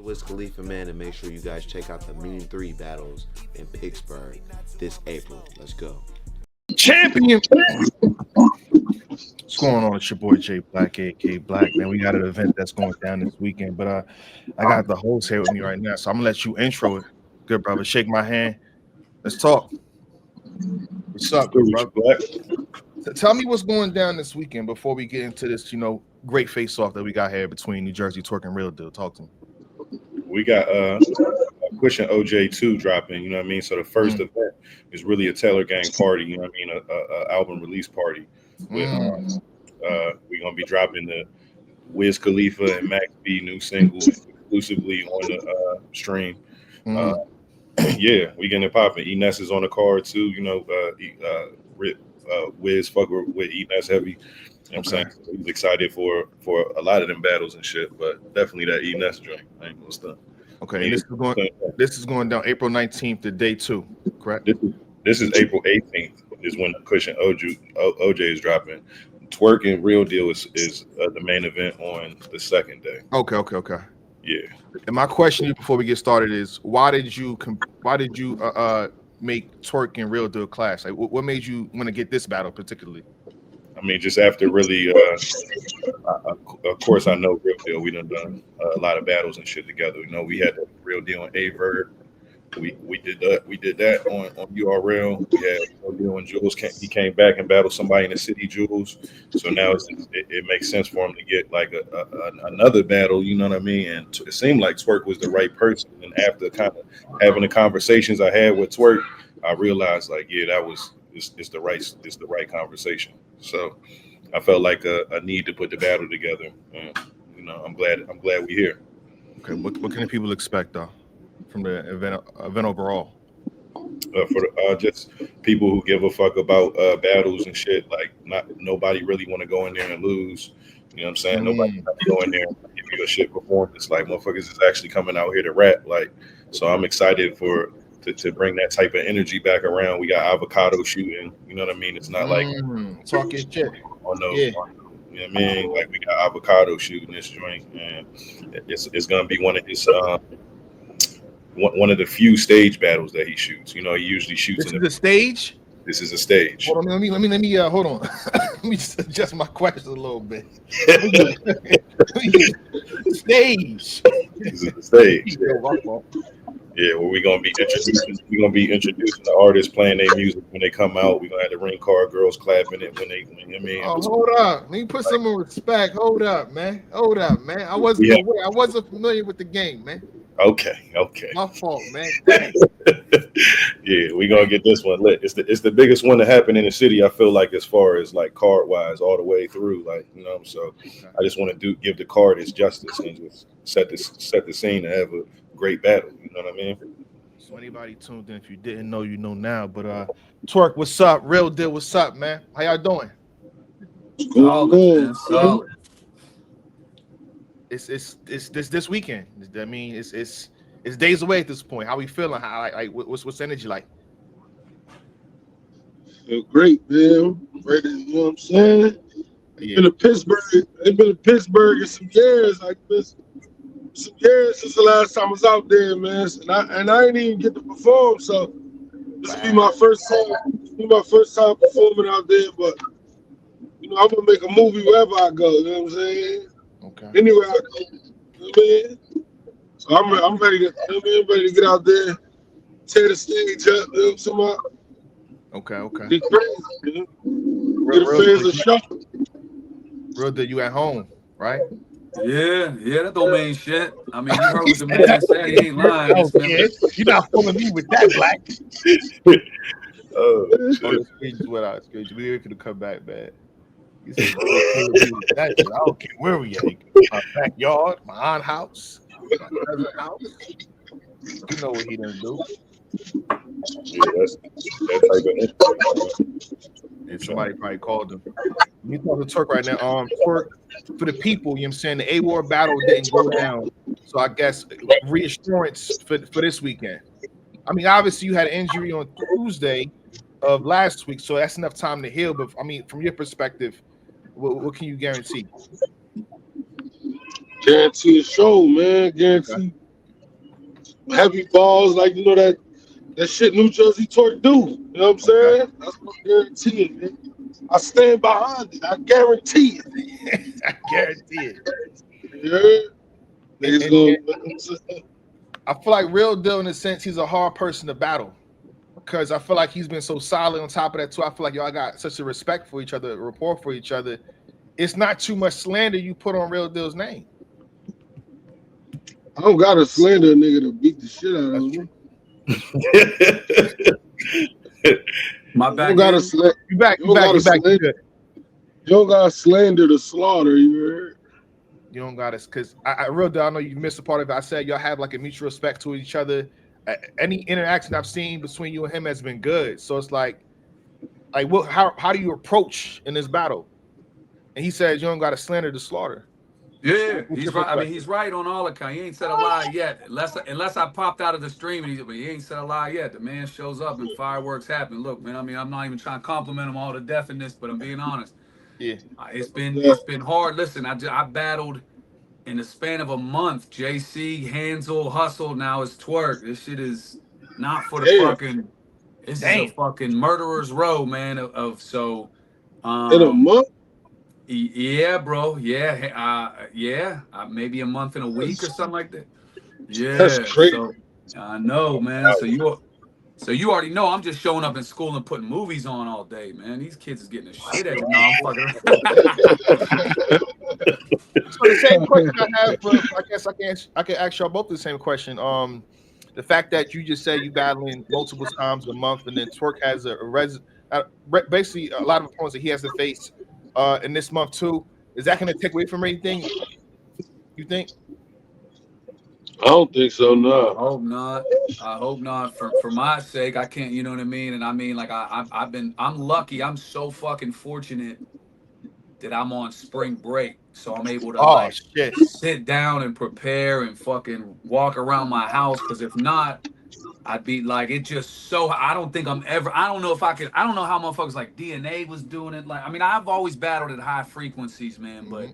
Wiz Khalifa, man, and make sure you guys check out the M.E.A.N 3 battles in Pittsburgh this April. Let's go. Champion. What's going on? It's your boy Jay Black, aka Black. Man, we got an event that's going down this weekend, but I got the host here with me right now, so I'm gonna let you intro it. Good brother, shake my hand. Let's talk. What's up, good brother? Tell me what's going down this weekend before we get into this, great face-off that we got here between New Jersey, Twerk and Real Deal. Talk to me. We got Pushing OJ2 dropping, you know what I mean? So the first event is really a Taylor Gang party, you know what I mean? A album release party. With, we're gonna be dropping the Wiz Khalifa and Max B new single exclusively on the stream. Yeah, we getting it popping. E.N is on the card too, Wiz fuck with E.N heavy. You know what I'm saying? So he's excited for a lot of them battles and shit, but definitely that E.N joint. I ain't gonna stop. Okay, and this is going down April 19th to day 2, correct? This is April 18th is when Cushion OJ is dropping. Twerk and Real Deal is the main event on the second day. Okay. Yeah. And my question before we get started is, why did you make Twerk and Real Deal clash? Like, what made you want to get this battle particularly? I mean, just after really, of course, I know Real Deal. We done a lot of battles and shit together. You know, we had the Real Deal on Averb. We did that on URL. We had Real Deal and Jules. He came back and battled somebody in the city, Jules. So now it makes sense for him to get like another battle. You know what I mean? And it seemed like Twerk was the right person. And after kind of having the conversations I had with Twerk, I realized like, yeah, it's the right conversation. So I felt like a need to put the battle together. And, I'm glad we're here. Okay, what can people expect though from the event overall? For just people who give a fuck about battles and shit, like nobody really want to go in there and lose. You know what I'm saying? Nobody want to go in there and give you a shit performance. Like motherfuckers is actually coming out here to rap. Like, so I'm excited to bring that type of energy back around. We got avocado shooting. You know what I mean? It's not like talking shit. On those, you know what I mean? Like we got avocado shooting this joint, and it's gonna be one of his one of the few stage battles that he shoots. You know, he usually shoots in the stage. This is a stage. Hold on, let me hold on. Let me just adjust my question a little bit. Stage. This is the stage. Yeah, well, we're gonna be introducing the artists playing their music when they come out. We're gonna have the ring card girls clapping it when they. Hold up, let me put some respect. Hold up, man. I wasn't familiar with the game, man. Okay. My fault, man. Yeah, we're gonna get this one lit. It's the biggest one to happen in the city. I feel like as far as like card wise, all the way through, like So I just want to give the card its justice and just set the scene to have a great battle. You know what I mean? So anybody tuned in, if you didn't know, you know now. But Twerk, what's up? Real Deal, what's up, man? How y'all doing? Solid. It's this weekend. I mean, it's days away at this point. How we feeling? How what's energy like? Feel great, man. Ready, you know what I'm saying? Been to Pittsburgh in some years. Like this. Some years since the last time I was out there, man, and I didn't even get to perform, so this will be my first time performing out there. But I'm gonna make a movie wherever I go. You know what I'm saying? Okay. Anywhere I go, you know what I mean? So I'm ready to get out there, tear the stage up. You know what I'm saying? Okay. Be crazy, Get the fans a show. Real Deal, you at home, right? Yeah, that don't mean shit. I mean, you heard what the man said. He ain't lying. You're not fooling me with that, Black. It's good. We could have come back, man. He said, I don't care where we at. My backyard, my aunt's house, my cousin's house. You know what he done do. Yeah, that's that type of. And somebody probably called him. You talking to Twerk right now. Twerk, for the people, you know what I'm saying? The A-War battle didn't go down. So I guess reassurance for this weekend. I mean, obviously you had an injury on Tuesday of last week, so that's enough time to heal. But I mean, from your perspective, what can you guarantee? Guarantee a show, man. Guarantee heavy balls, like that shit New Jersey Twerk do. You know what I'm saying? That's what I guarantee it, man. I stand behind it. I guarantee it. I guarantee it. Yeah. And, Niggas and, and gonna I feel like Real Deal, in a sense, he's a hard person to battle because I feel like he's been so solid on top of that too. I feel like y'all got such a respect for each other, a rapport for each other. It's not too much slander you put on Real Deal's name. I don't gotta slander a nigga to beat the shit out of him. My You back don't gotta in. slander. You back. You don't gotta slander the slaughter. You heard? You don't got it because I Real Deal. I know you missed a part of it. I said y'all have like a mutual respect to each other. Any interaction I've seen between you and him has been good. So it's like what? How do you approach in this battle? And he says you don't got to slander the slaughter. Yeah, What's he's your right. I mean, perspective? he's right on all accounts. He ain't said a lie yet. Unless I popped out of the stream and he ain't said a lie yet. The man shows up and fireworks happen. Look, man. I mean, I'm not even trying to compliment him all to death in this, but I'm being honest. Yeah. Yeah. It's been hard. Listen, I battled in the span of a month. JC, Hansel, Hustle. Now it's Twerk. This shit is not for the Damn. fucking. This is a Damn. fucking murderer's row, man. So. In a month. Yeah, bro. Yeah. Maybe a month and a week or something like that. That's Yeah. crazy. So I know, man. So you already know I'm just showing up in school and putting movies on all day, man. These kids is getting the shit at you. No, I'm fucking around. So the same question I have for I guess I can ask y'all both the same question. The fact that you just said you battling multiple times a month, and then Twerk has basically a lot of opponents that he has to face in this month too. Is that going to take away from anything? You think? I don't think so. I No. hope not. I hope not. For my sake, I can't. You know what I mean? And I mean, like I'm lucky. I'm so fucking fortunate that I'm on spring break, so I'm able to Oh like shit! sit down and prepare and fucking walk around my house. Because if not, I'd be like, it just so. I don't think I'm ever. I don't know if I could. I don't know how motherfuckers like DNA was doing it. Like, I mean, I've always battled at high frequencies, man. But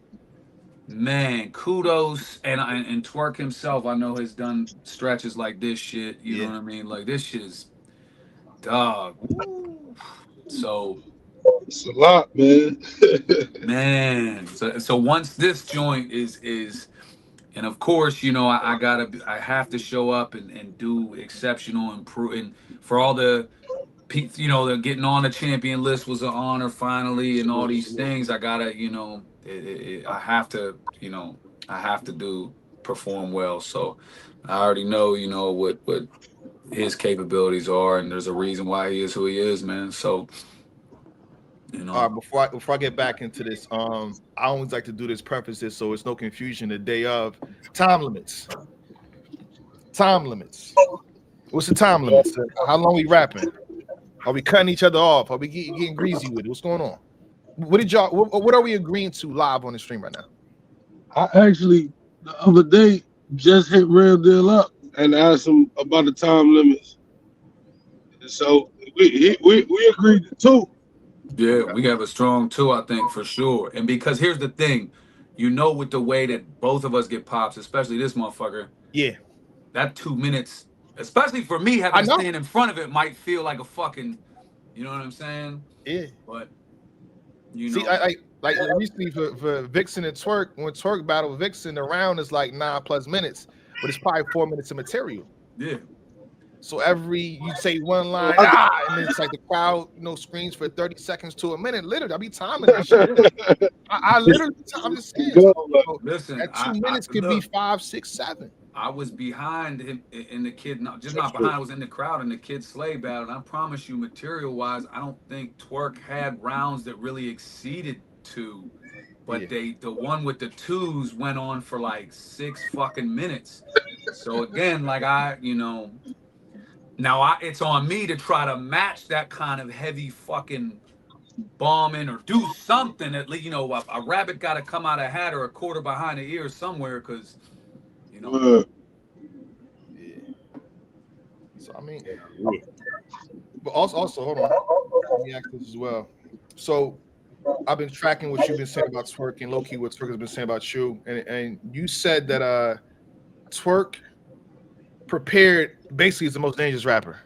man, kudos and Twerk himself. I know has done stretches like this shit. You know Yeah. what I mean? Like this shit is dog. Woo. So It's a lot, man. man, so once this joint is. And of course, you know, I have to show up and do exceptional and prove. And for all the, you know, the getting on the champion list was an honor finally, and all these things. I gotta, you know, I have to, you know, I have to perform well. So I already know, you know, what his capabilities are, and there's a reason why he is who he is, man. So, you All know. right, before I get back into this, I always like to do this prefaces so it's no confusion the day of. Time limits. Time limits. What's the time limits? How long we rapping? Are we cutting each other off? Are we getting greasy with it? What's going on? What did y'all? What are we agreeing to live on the stream right now? I actually the other day just hit Real Deal up and asked him about the time limits. So we agreed to two. Yeah, Okay. we have a strong two, I think, for sure. And because here's the thing, you know, with the way that both of us get pops, especially this motherfucker, Yeah, that 2 minutes, especially for me having I to know. stand in front of it, might feel like a fucking, you know what I'm saying? Yeah. But you See, know, I like recently for Vixen and Twerk. When Twerk battle with Vixen, the round is like 9+ minutes, but it's probably 4 minutes of material. yeah, So you say one So line, I, and then it's like the crowd, screams for 30 seconds to a minute. Literally, I be timing that shit. yeah. I literally, I'm just saying. go, So Listen, that two I minutes could be look, 5, 6, 7. I was behind him in the kid, not behind. I was in the crowd in the kid sleigh battle. And I promise you, material wise, I don't think Twerk had rounds that really exceeded two. But Yeah. the one with the twos went on for like 6 fucking minutes. So again, like you know, now it's on me to try to match that kind of heavy fucking bombing or do something. At least, you know, a rabbit got to come out of a hat or a quarter behind the ear somewhere, because you know. Yeah. So I mean, but also hold on. Let me ask this as well. So I've been tracking what you've been saying about Twerk and low key what Twerk has been saying about you, and you said that Twerk prepared basically as the most dangerous rapper?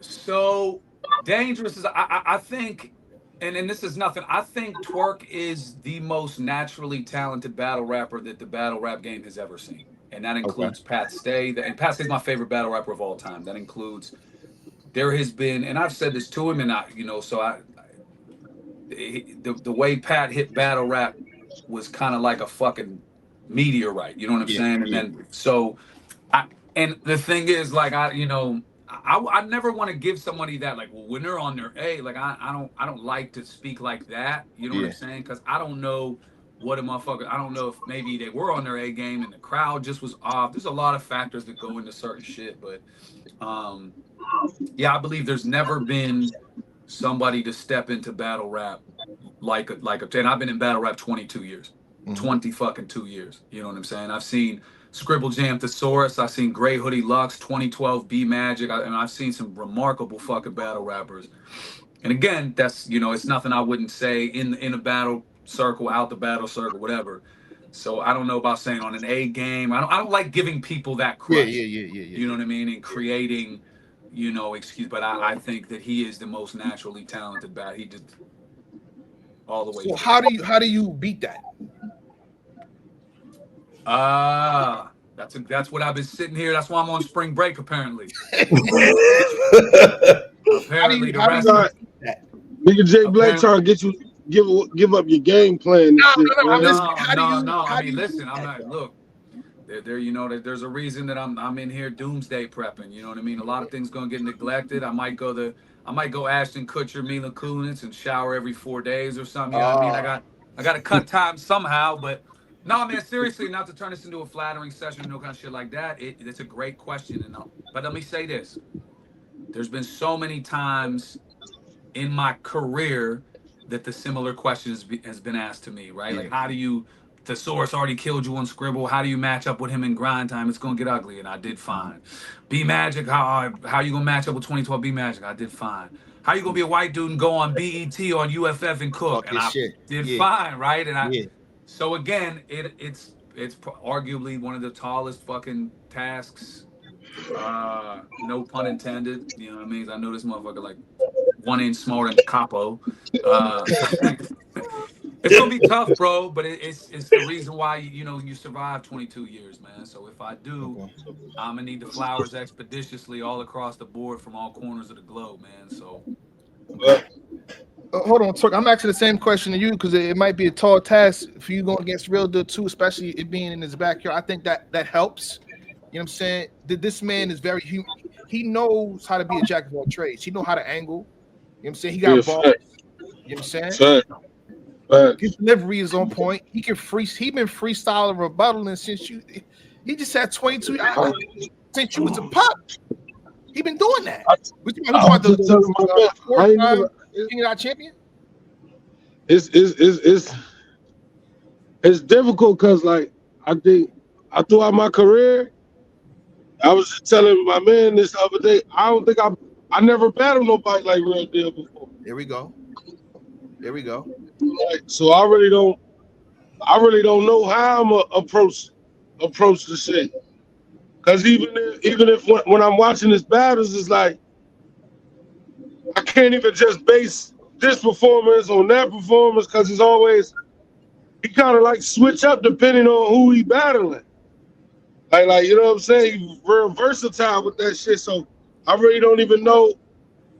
So dangerous is I think, and this is nothing. I think Twork is the most naturally talented battle rapper that the battle rap game has ever seen, and that Okay. includes Pat Stay. And Pat Stay's my favorite battle rapper of all time. That includes. There has been, and I've said this to him, and the way Pat hit battle rap was kind of like a fucking meteorite. You know what I'm saying? And then so, and the thing is, like I never want to give somebody that, like, well, when they're on their A, like I don't like to speak like that. You know what I'm saying? Because I don't know what a motherfucker. I don't know if maybe they were on their A game and the crowd just was off. There's a lot of factors that go into certain shit, but yeah, I believe there's never been somebody to step into battle rap like and I've been in battle rap 22 years. 20 fucking 2 years. You know what I'm saying? I've seen Scribble Jam Thesaurus, I've seen Gray Hoodie Lux, 2012 B Magic, and I've seen some remarkable fucking battle rappers. And again, that's, it's nothing I wouldn't say in a battle circle, out the battle circle, whatever. So I don't know about saying on an A game. I don't like giving people that credit. Yeah. You know what I mean? And creating, excuse, but I think that he is the most naturally talented battle. He just all the way. So how do you beat that? That's what I've been sitting here. That's why I'm on spring break, apparently. Apparently, the rest of Nigga Jay Black trying to get you give up your game plan. No. I mean, listen. I'm not. Look, there's a reason that I'm in here doomsday prepping. You know what I mean? A lot of things gonna get neglected. I might go Ashton Kutcher, Mila Kunis, and shower every 4 days or something. You know what I mean? I got to cut time somehow, but. No, man, seriously, not to turn this into a flattering session, no kind of shit like that. It's a great question, but let me say this. There's been so many times in my career that the similar question has been asked to me, right? Like, how do you, Thesaurus already killed you on Scribble, how do you match up with him in grind time? It's going to get ugly, and I did fine. B Magic, how you going to match up with 2012 B Magic? I did fine. How you going to be a white dude and go on BET on UFF and cook? And I did fine, right? And So again, it's arguably one of the tallest fucking tasks. No pun intended. You know what I mean? I know this motherfucker like 1 inch smaller than Capo. It's gonna be tough, bro. But it's the reason why you survive 22 years, man. So if I do, I'm gonna need the flowers expeditiously all across the board from all corners of the globe, man. So. Hold on, Twork. I'm asking the same question to you because it might be a tall task for you going against Real Deal too, especially it being in his backyard. I think that helps. You know what I'm saying? This man is very he knows how to be a jack of all trades. He knows how to angle. You know what I'm saying? He got balls. You know what I'm saying? His delivery is on point. He can he been freestyling, rebuttaling since he just had 22 hours since you was a pup. He been doing that. King of champion. It's difficult because like I think throughout my career, I was just telling my man this the other day. I don't think I never battled nobody like Real Deal before. There we go. Like, so I really don't know how I'm approach the shit. Cause even if when I'm watching his battles, it's like I can't even just base this performance on that performance because he kind of like switch up depending on who he battling. Like you know what I'm saying? He's real versatile with that shit. So I really don't even know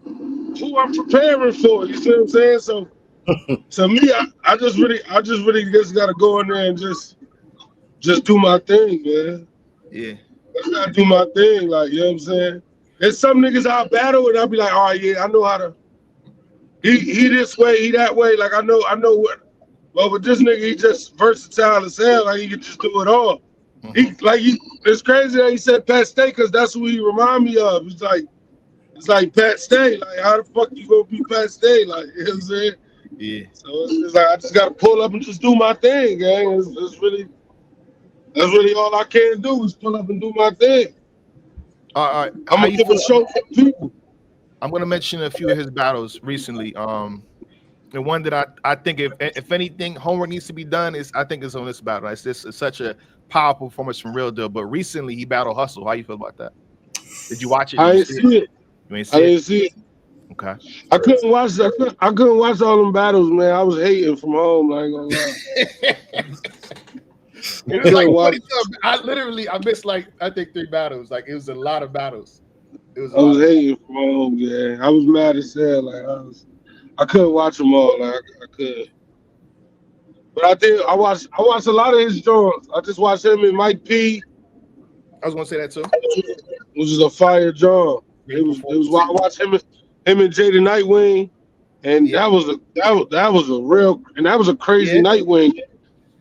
who I'm preparing for. You see what I'm saying? So to me, I just really gotta go in there and just do my thing, man. Yeah. I gotta do my thing, like, you know what I'm saying? There's some niggas I'll battle and I'll be like, oh yeah, I know how to. He this way, he that way. Like I know what. Well, with this nigga, he just versatile as hell. Like he can just do it all. It's crazy that he said Pat Stay because that's who he remind me of. It's like Pat Stay. Like how the fuck you gonna be Pat Stay? Like you know what I'm saying? Yeah. So it's like I just gotta pull up and just do my thing, gang. That's really all I can do is pull up and do my thing. All right. I'm gonna give a show for people. I'm gonna mention a few of his battles recently. The one that I think if anything homework needs to be done is I think it's on this battle. It's such a powerful performance from Real Deal. But recently he battled Hustle. How you feel about that? Did you watch it? I didn't see it. You ain't I see it? didn't see it. Okay. I couldn't watch. I couldn't watch all them battles, man. I was hating from home. I ain't gonna lie. It was like 20 I missed like I think 3 battles. Like it was a lot of battles. I was hating from home. Yeah, I was mad as hell. Like I couldn't watch them all. Like I could. But I watched a lot of his joints. I just watched him and Mike P. I was gonna say that too. Which is a fire joint. It was I watched him and Jada Nightwing, and that was a real and that was a crazy Nightwing.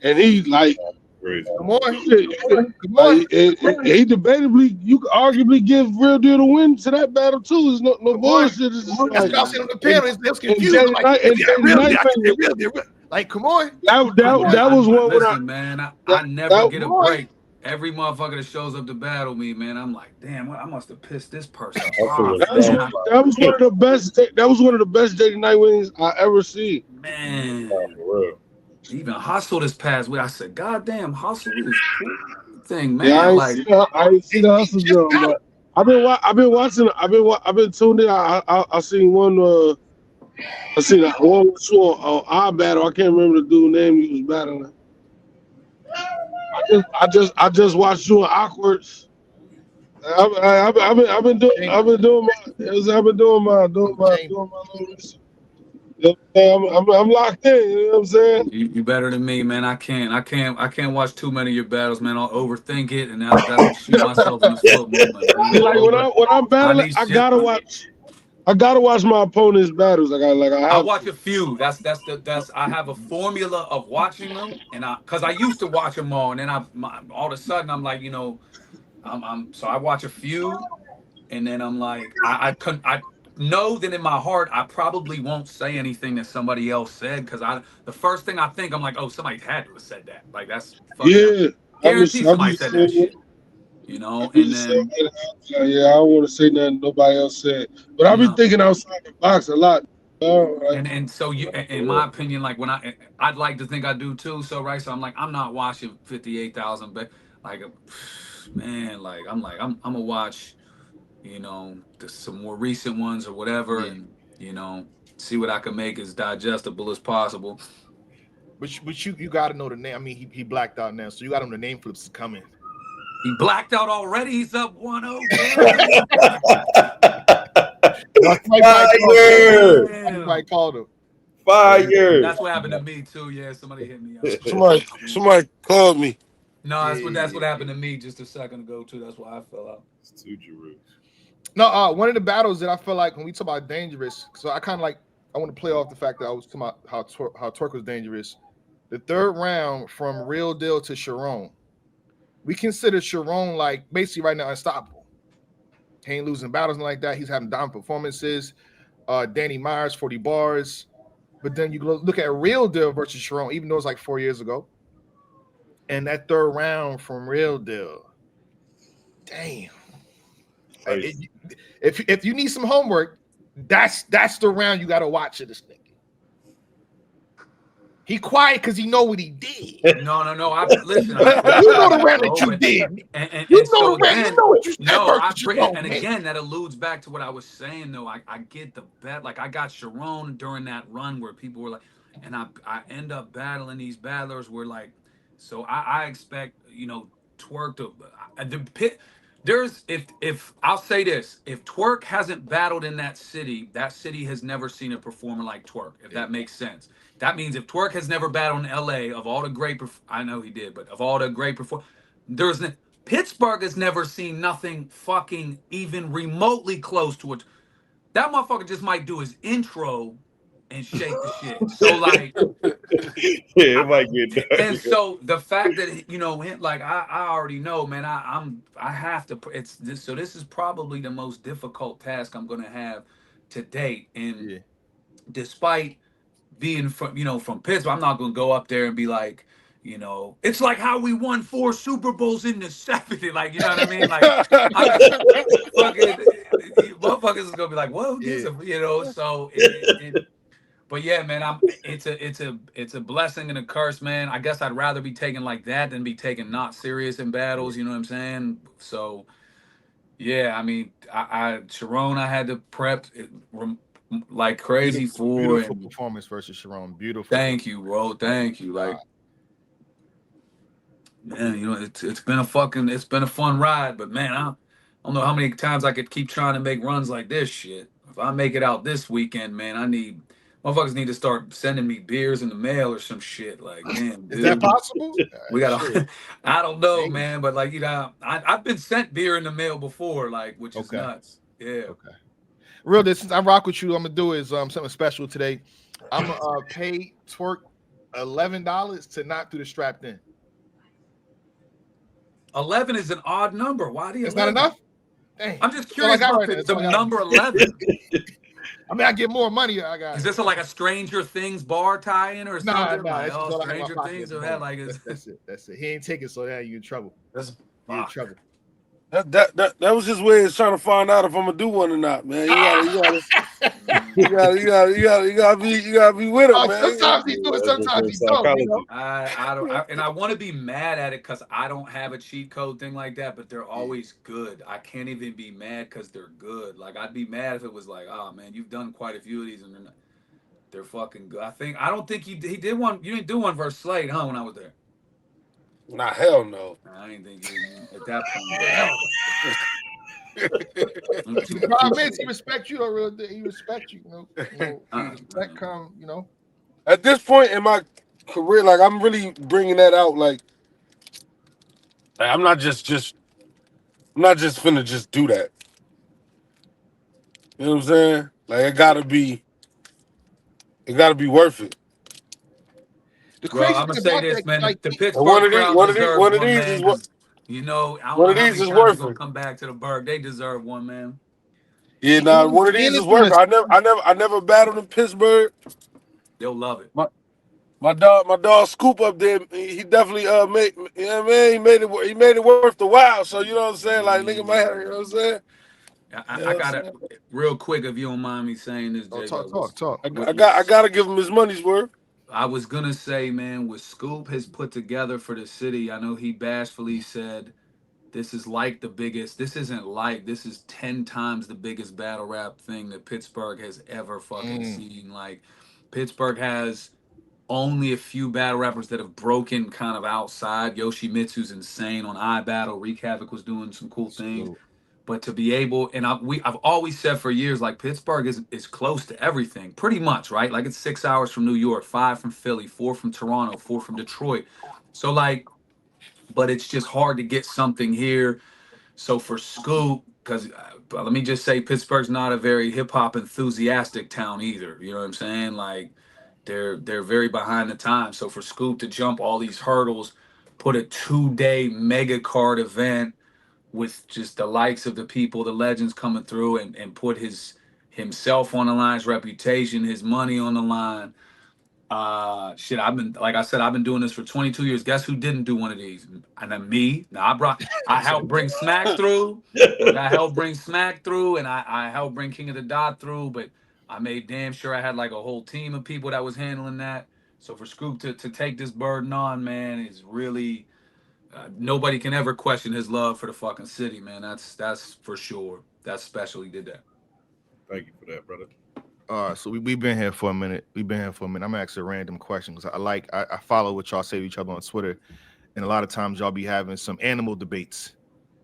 And he like come on. He debatably you could arguably give Real Deal the win to that battle too. It's no bullshit. It's just That's like, what I was saying on the panel. It's confused. Like, come on. That was one. Listen, man, I never get a break. Every motherfucker that shows up to battle me, man, I'm like, damn, I must have pissed this person off. That was one of the best. That was one of the best Jada Nightwings I ever seen. Man, even Hustle this past week, I said, God damn, Hustle is cool thing, man. Yeah, I ain't like, seen the Hustle joint, but I've been watching. I've been tuned in. I seen one. I seen that one on our battle. I can't remember the dude's name he was battling. I just watched you and Awkwards. I've been doing my little research. I'm locked in. You know what I'm saying? You better than me, man. I can't watch too many of your battles, man. I'll overthink it, and that's shoot myself in the foot. Man. Like when I'm battling, I gotta watch my opponent's battles. I watch a few. That's I have a formula of watching them, and because I used to watch them all, and then all of a sudden I'm like, so I watch a few, and then I'm like, I know that in my heart I probably won't say anything that somebody else said, because the first thing I think, I'm like, oh, somebody had to have said that. Like that's guarantee somebody said that shit. And then I don't want to say nothing nobody else said, but I've been thinking outside the box a lot. And so in my opinion, like when I'd like to think I do too. So I'm like, I'm not watching 58,000, but like, man, like I'm gonna watch, some more recent ones or whatever, and see what I can make as digestible as possible. But you got to know the name. I mean, he blacked out now, so you got him. The name flips is coming. He blacked out already. He's up 1-0. Somebody called him. Fire. That's what happened to me too. Yeah, somebody hit me up. Somebody called me. No, that's what happened to me just a second ago too. That's why I fell out. It's too Jeru. No, one of the battles that I feel like when we talk about dangerous, so I kind of like I want to play off the fact that I was talking about how Twork was dangerous. The third round from Real Deal to Sharon. We consider Sharon like basically right now unstoppable. He ain't losing battles and like that. He's having dominant performances. Danny Myers, 40 bars. But then you look at Real Deal versus Sharon, even though it's like 4 years ago. And that third round from Real Deal. Damn. If you need some homework, that's the round you got to watch of this nigga. He quiet because he know what he did. No. Listen. You know the round that you did. And you know the round. You know what you did. And again, that alludes back to what I was saying, though. I get the bet. Like, I got Sharon during that run where people were like, and I end up battling these battlers where, like, so I expect, Twork to the pit. If I'll say this, if Twork hasn't battled in that city has never seen a performer like Twork, if that makes sense. That means if Twork has never battled in LA, of all the great, I know he did, but of all the great performers, Pittsburgh has never seen nothing fucking even remotely close to it. That motherfucker just might do his intro and shake the shit. So like, yeah, it might get done. And so the fact that like I already know, man, I have to. So this is probably the most difficult task I'm gonna have to date, and despite being from Pittsburgh, I'm not gonna go up there and be like, it's like how we won 4 Super Bowls in the 70s. Like, you know what I mean? Like, fucking motherfuckers is gonna be like, whoa, so But yeah, man, it's a blessing and a curse, man. I guess I'd rather be taken like that than be taken not serious in battles. You know what I'm saying? So yeah, I mean, Sharon, I had to prep like crazy for, Beautiful and performance versus Sharon. Beautiful. thank you, bro. Thank you. Like, man, you know, it's been a fun ride, but man, I don't know how many times I could keep trying to make runs like this shit. If I make it out this weekend, man, motherfuckers need to start sending me beers in the mail or some shit. Like, damn, Is that dude, possible? we gotta. Shit. I don't know, Dang. man, but like, you know, I've been sent beer in the mail before, like, which is Okay. nuts. Yeah. Okay. Real distance. I rock with you. I'm gonna do is something special today. I'm gonna pay Twork $11 to not do the strapped in. 11 is an odd number. Why do you? It's not enough. Dang. I'm just That's all I curious got about right now. the That's all I got. number 11. I mean, I get more money. I got. Is this like a Stranger Things bar tie-in or something? Nah. Like, That's just all I have in my Stranger pocket Things at or the that? moment. Like, That's it. That's it. He ain't taking, so yeah, you in trouble. You in trouble. That was his way of trying to find out if I'm gonna do one or not, man. You gotta be with him, man. Sometimes he do it, sometimes he don't. You know? I want to be mad at it because I don't have a cheat code thing like that, but they're always good. I can't even be mad because they're good. Like, I'd be mad if it was like, oh man, you've done quite a few of these and they're fucking good. I don't think he did one. You didn't do one versus Slade, huh? When I was there. Nah, hell no. I didn't think you at that point. The problem is he respects you, though, real. He respects you. You know, respect come. You know. At this point in my career, like I'm really bringing that out. Like I'm not just finna just do that. You know what I'm saying? Like it gotta be worth it. The Well, crazy I'm gonna thing say about this, that, man. like, The And one Pittsburgh of these, crowd deserves one of one, these man. is what. Because you know, I don't One know of how these many is times worth you're gonna it. come back to the Berg. They deserve one, man. Yeah, nah. One of these is worth it. I never battled in Pittsburgh. They'll love it. My dog Scoop up there, he definitely made, you know what I mean? He made it worth the while. So you know what I'm saying? Like nigga, man, you know what I'm saying? I gotta real quick, if you don't mind me saying this, Jay. Talk. I gotta give him his money's worth. I was gonna say, man, what Scoop has put together for the city. I know he bashfully said this is like the biggest. This isn't like. This is 10 times the biggest battle rap thing that Pittsburgh has ever fucking seen. Like, Pittsburgh has only a few battle rappers that have broken kind of outside. Yoshimitsu's insane on iBattle. Wreak Havoc was doing some cool things. But to be able, and I've always said for years, like Pittsburgh is close to everything, pretty much, right? Like it's 6 hours from New York, 5 from Philly, 4 from Toronto, 4 from Detroit. So like, but it's just hard to get something here. So for Scoop, because let me just say, Pittsburgh's not a very hip hop enthusiastic town either. You know what I'm saying? Like they're very behind the times. So for Scoop to jump all these hurdles, put a 2-day mega card event with just the likes of the people, the legends coming through, and put himself on the line, his reputation, his money on the line. Shit, like I said, I've been doing this for 22 years. Guess who didn't do one of these? And then me. Now I helped bring Smack through. Look, I helped bring Smack through, and I helped bring King of the Dot through. But I made damn sure I had like a whole team of people that was handling that. So for Scoop to take this burden on, man, is really nobody can ever question his love for the fucking city, man. That's for sure. That's special. He did that. Thank you for that, brother. So we've been here for a minute. I'm gonna ask a random question because I follow what y'all say to each other on Twitter, and a lot of times y'all be having some animal debates.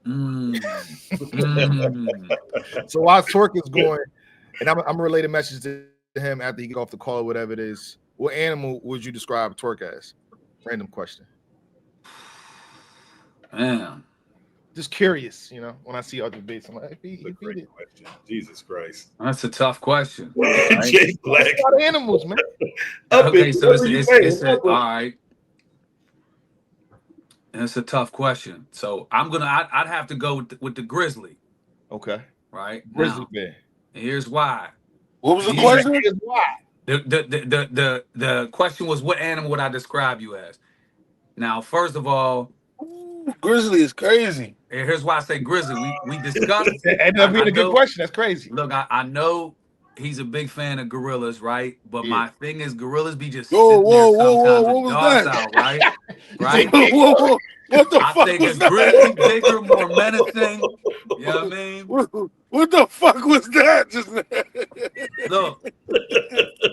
So while Twork is going, and I'm gonna relay the message to him after he get off the call or whatever it is. What animal would you describe Twork as? Random question. Man. Just curious, you know, when I see other debates, I'm like, he Great question. Jesus Christ. That's a tough question. Right? Jay Black. A lot of animals, man. Okay, so it's all right. And it's a tough question. So I'd have to go with the grizzly. Okay. Right? Grizzly bear. Here's why. What was the question? Here's why. The question was, what animal would I describe you as? Now, first of all, grizzly is crazy. Here's why I say grizzly. We discussed. It ended up being a good question. That's crazy. Look, I know he's a big fan of gorillas, right? But Yeah. my thing is, gorillas be just Whoa, sitting there whoa, whoa, whoa! sometimes What with was dogs that? out, right? You say Right? Whoa, big. whoa, whoa! What the I fuck think a was that? grizzly bigger, more menacing. You know what I mean? What the fuck was that just now? Look,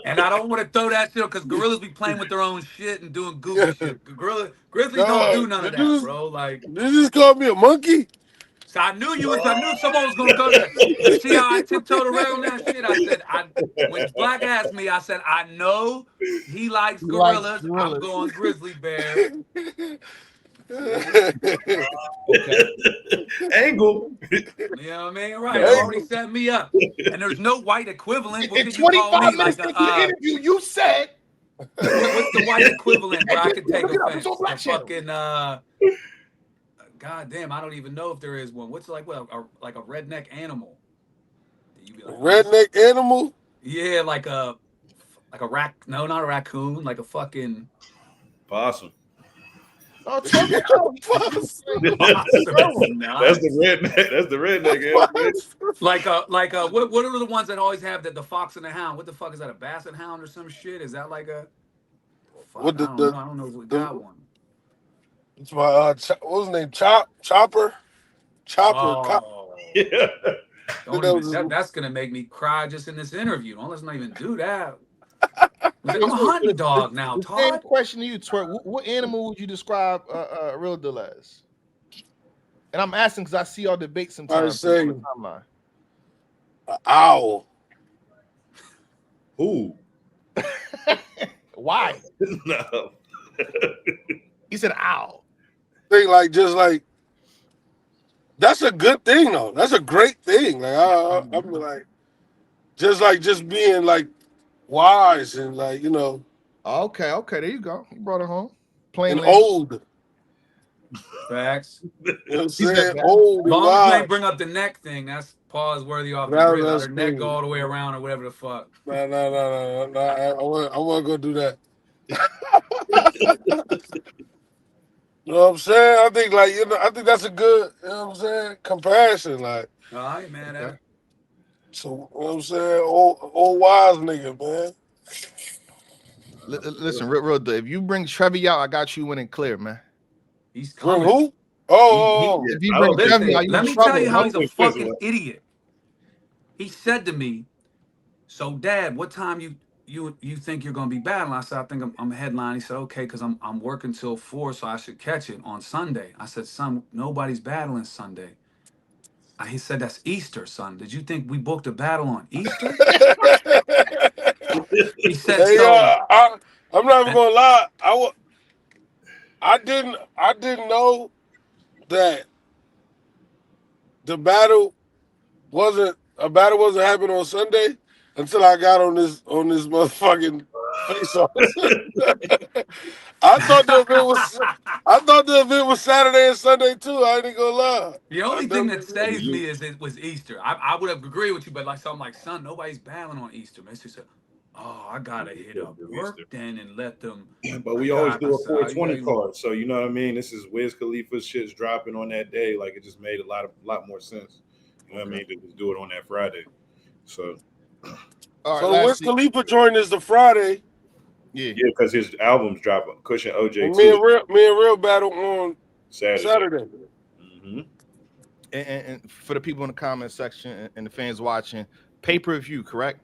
and I don't want to throw that shit because gorillas be playing with their own shit and doing goofy Yeah. shit. Grizzlies don't do Dog, none of did you that, just bro. Like, call me a monkey? so I knew someone was gonna go there. You see how I tiptoed around that shit? I said, when Black asked me, I said, I know he likes You like gorillas. I'm gorillas. going grizzly bear. Okay. Angle. You know what I mean? Right. No. Already set me up. And there's no white equivalent. What In could you call 25 me? minutes Like into the interview, you said, what's the white equivalent where I could take look it up. It's on offense? The Black Channel. fucking God damn, I don't even know if there is one. What's like like a redneck animal? You be like, Redneck animal? yeah, like a no, not a raccoon, like a fucking Possum. Oh, Twerk and Real. possum is That's nuts. the redneck. That's the redneck. Like what are the ones that always have the fox and the hound? What the fuck is that? A basset hound or some shit? Is that like a fuck? What I don't know. I don't know if we got one. it's my what was his name? Chopper? Oh, Yeah. don't even that's gonna make me cry just in this interview. Don't let's not even do that. I'm a hunting dog now, The same Todd. question to you, Twerk. What animal would you describe Real Deal as? And I'm asking because I see y'all debate sometimes say- on the timeline. Owl. Who? Why? No. He said owl. Think just like that's a good thing though. That's a great thing. Like I'm like just being like wise and like Okay, there you go. You brought it home. Plain and language. old. Facts. You know what I'm He said saying? that. Old and Long as you wise. ain't bring up the neck thing, that's pause worthy off the grid. Let That's her neck go cool. all the way around or whatever the fuck. No. I wasn't gonna do that. You know what I'm saying? I think I think that's a good, you know what I'm saying, comparison. Like, All right, man. Okay. so you know what I'm saying, old wise nigga, man. Listen, real Deal. If you bring Trevi out, I got you winning clear, man. He's Bring coming. who? Oh, If you I bring don't think Trevi out, Listen, you let in me tell trouble. you how Man. he's a Don't think fucking Fizzle- idiot. He said to me, "So, Dad, what time you think you're gonna be battling?" I said, "I think I'm headline." He said, "Okay, because I'm working till 4, so I should catch it on Sunday." I said, "Son, nobody's battling Sunday." He said, "That's Easter, son. Did you think we booked a battle on Easter?" He said, hey, "So." I'm not even And gonna lie. I didn't know that the battle wasn't happening on Sunday until I got on this motherfucking face off. I thought the event was Saturday and Sunday too. I ain't gonna lie. the I only thing that definitely saves me is it was Easter. I would have agreed with you, but like something like, son, nobody's battling on Easter. Man, she said, "Oh, I gotta hit up work then and let them." But we always do a 420 card, so you know what I mean. This is Wiz Khalifa's shit's dropping on that day. Like it just made a lot more sense. You know what I mean? To just do it on that Friday. So All right, So Wiz lastly, Khalifa joined us the Friday, yeah. yeah, because his album's dropping. Cushion OJ and too. me and Real battle on Saturday. Mm-hmm. And for the people in the comment section and the fans watching, pay-per-view, correct?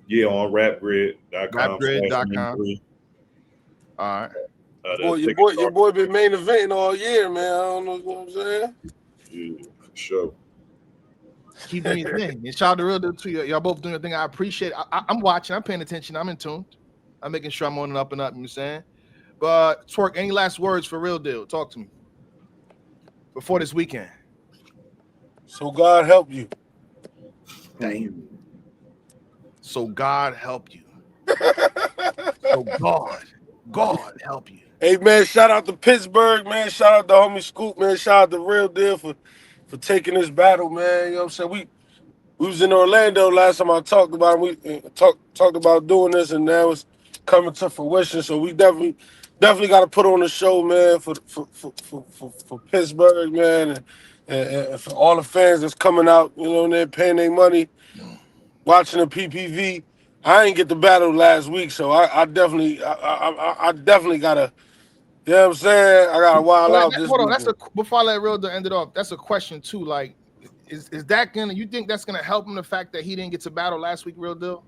Yeah, on rapgrid.com. Rapgrid.com. All right. Your boy been main eventing all year, man. I don't know what I'm saying. Yeah, for sure. Keep doing your thing. And shout out to Real Deal too. Y'all both doing your thing. I appreciate it. I'm watching. I'm paying attention. I'm in tune. I'm making sure I'm on and up and up. You know what I'm saying? But Twerk, any last words for Real Deal? Talk to me before this weekend. So God help you. Damn. So God help you. So God help you. Hey man, shout out to Pittsburgh, man. Shout out to homie Scoop, man. Shout out to Real Deal for taking this battle, man. You know what I'm saying? We was in Orlando last time I talked about it. We talked about doing this, and now it's coming to fruition. So we definitely got to put on a show, man, for Pittsburgh, man, and for all the fans that's coming out, you know, and they're paying their money. watching the PPV. I ain't get the battle last week, so I definitely gotta. You know what I'm saying? I gotta wild out this Hold on, weekend. before I let Real Deal end it off, that's a question too. Like, is that gonna? You think that's gonna help him? The fact that he didn't get to battle last week, Real Deal.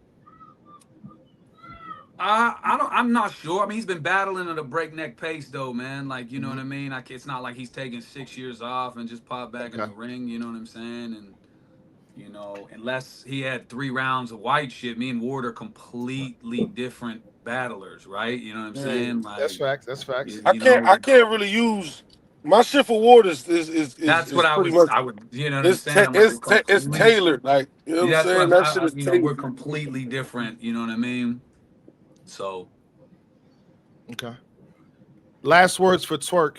I'm not sure. I mean, he's been battling at a breakneck pace, though, man. Like, you know what I mean? It's not like he's taking 6 years off and just popped back in the ring. You know what I'm saying? And you know, unless he had 3 rounds of white shit, me and Ward are completely different battlers, right? You know what I'm saying? Like, That's facts. That's facts. I can't really use my shit for Ward is that's what pretty much. I would, you know what I'm saying? I'm It's tailored, like you know what I'm saying. That shit is you know, tailored. we're completely different. You know what I mean? So, okay. Last words for Twork,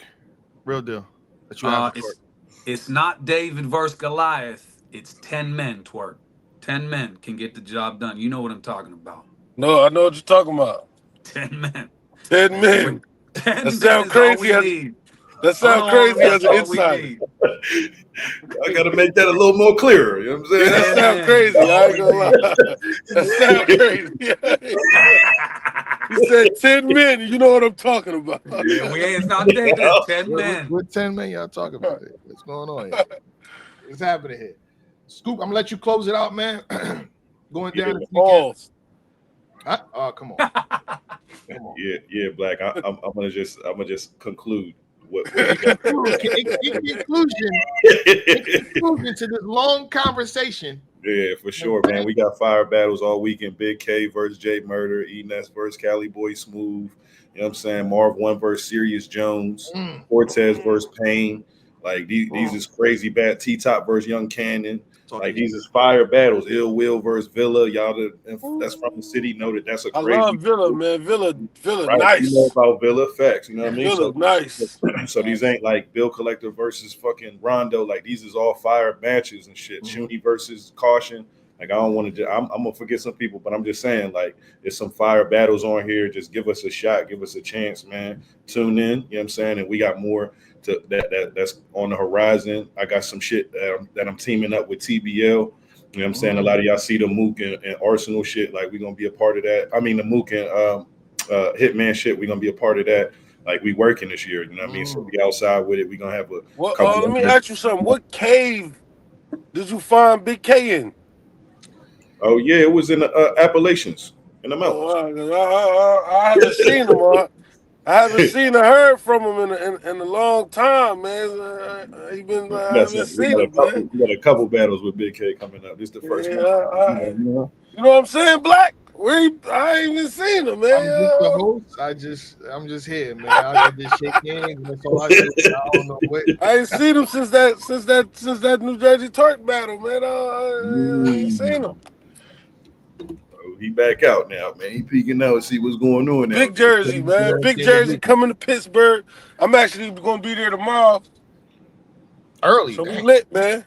Real Deal. That you have. It's not David versus Goliath. It's 10 men, Twork. 10 men can get the job done. You know what I'm talking about. No, I know what you're talking about. 10 men. 10 men. 10 that sounds crazy. That sounds crazy as an insider. I gotta make that a little more clearer. You know what I'm saying? That sounds crazy. I ain't gonna lie. That sounds crazy. He said 10 men. You know what I'm talking about. Yeah, we ain't not David. It's 10 men. What 10 men y'all talking about? What's going on here? What's happening here? Scoop, I'm gonna let you close it out, man. Going down this weekend. Oh, come on. Yeah, Black. I'm gonna just conclude what conclusion to this long conversation. Yeah, for sure, man. We got fire battles all weekend. Big K versus J Murder, E.N versus Cali Boy Smooth. You know what I'm saying? Marv 1 versus Sirius Jones. Cortez versus Payne. Like these is crazy bad. T-Top versus Young Cannon. Like these is fire battles. Ill Will versus Villa. Y'all that's from the city know that's a crazy. I love Villa, man. Villa right? nice. You know about Villa facts. You know what I mean? Villa nice. So these ain't like Bill Collector versus fucking Rondo. Like these is all fire matches and shit. Shuni versus Caution. Like I don't want to. I'm gonna forget some people, but I'm just saying like there's some fire battles on here. Just give us a shot. Give us a chance, man. Tune in. You know what I'm saying? And we got more that's on the horizon. I got some shit that I'm teaming up with TBL. You know what I'm saying? A lot of y'all see the Mook and Arsenal shit. Like we're gonna be a part of that. I mean the Mook and Hitman shit. We're gonna be a part of that. Like we working this year. You know what I mean? So we outside with it. We're gonna have a. Let me ask you something. What cave did you find Big K in? Oh yeah, it was in the Appalachians in the mountains. I haven't seen him. I haven't seen or heard from him in a long time, man. I haven't seen him, man. We got a couple battles with Big K coming up. This is the first one. You know what I'm saying, Black? I ain't even seen him, man. I'm just the host. I'm just here, man. I just shake hands. That's all I do. I don't know what. I ain't seen him since that New Jersey Twerk battle, man. I ain't seen him. He back out now, man. He peeking out and see what's going on now. Big Jerzey, man. Big Jerzey coming to Pittsburgh. I'm actually going to be there tomorrow. Early. So we lit, man.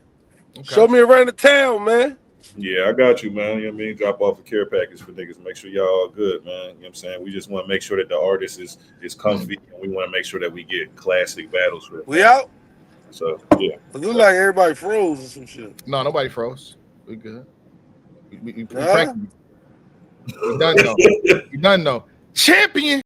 Okay. Show me around the town, man. Yeah, I got you, man. You know what I mean? Drop off a care package for niggas. Make sure y'all all good, man. You know what I'm saying? We just want to make sure that the artist is comfy, and we want to make sure that we get classic battles for it. We out? So, yeah. It look like everybody froze or some shit. No, nobody froze. We good. We done though. We done though. Champion.